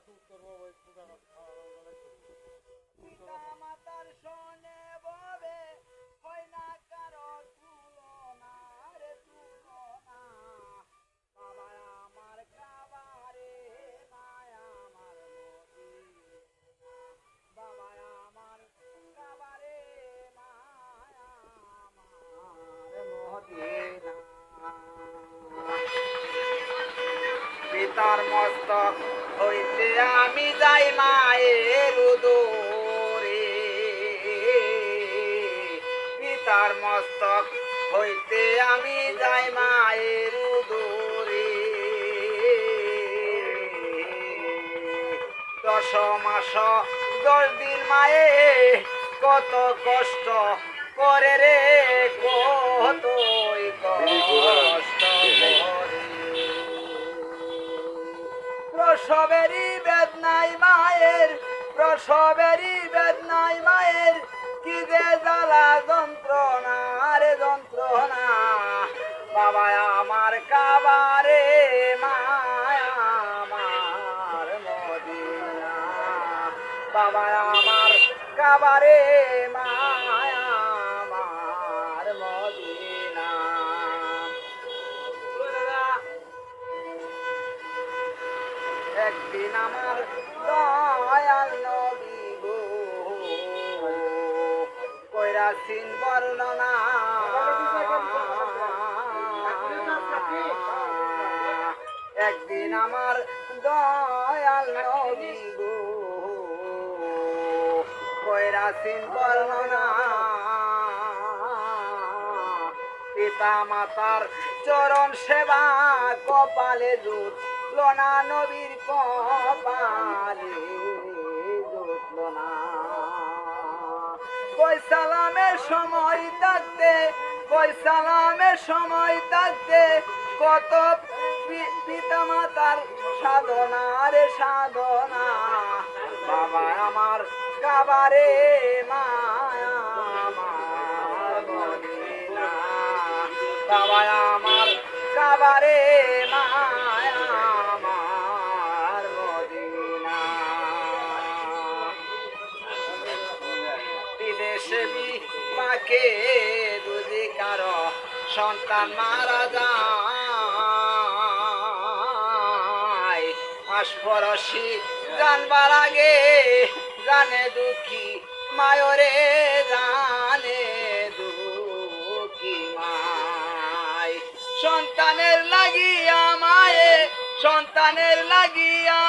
পিতা মাতার সনে ববে হয় না কারো তুলনা রে তুলনা। বাবা আমার কাবারে মায়া আমার মদিনা, বাবা আমার কাবারে মায়া আমার মদিনা। পিতার মস্তক হইতে আমি যাই মায়ের উদরে, পিতার মস্তক হইতে আমি যাই মায়ের উদরে। 10 মাস 10 দিন মায়ে কত কষ্ট করে রে, কতই কষ্ট করে। প্রসবেরই বেদনাই মায়ের, প্রসবেরই বেদনাই মায়ের, কি যে জ্বালা যন্ত্রণা রে যন্ত্রণা। বাবা আমার কাবারে মায়া আমার মদিনা, বাবা আমার কাবারে মায়া আমার মদিনা। একদিন আমার দয়াল নবী গো কইরাছেন বর্ণনা, একদিন আমার দয়াল নবী গো কইরাছেন বর্ণনা। পিতা মাতার চরণ সেবা কপালে জুটল না, নবীর কপালে জুটল না। কই সালামের সময় থাকতে, কই সালামের সময় থাকতে কত পিতা মাতার সাধনা রে সাধনা। বাবা আমার কাবারে মায়া আমার মদিনা, বাবা আমার কাবারে মায়া আমার মদিনা। বিদেশে বিপাকে যদি কারো সন্তান মারা যায়, আশপরশি জানবার আগে জানে দুঃখী মায়রে, জানে দুঃখী মায়। সন্তানের লাগিয়া মায়ে, সন্তানের লাগিয়া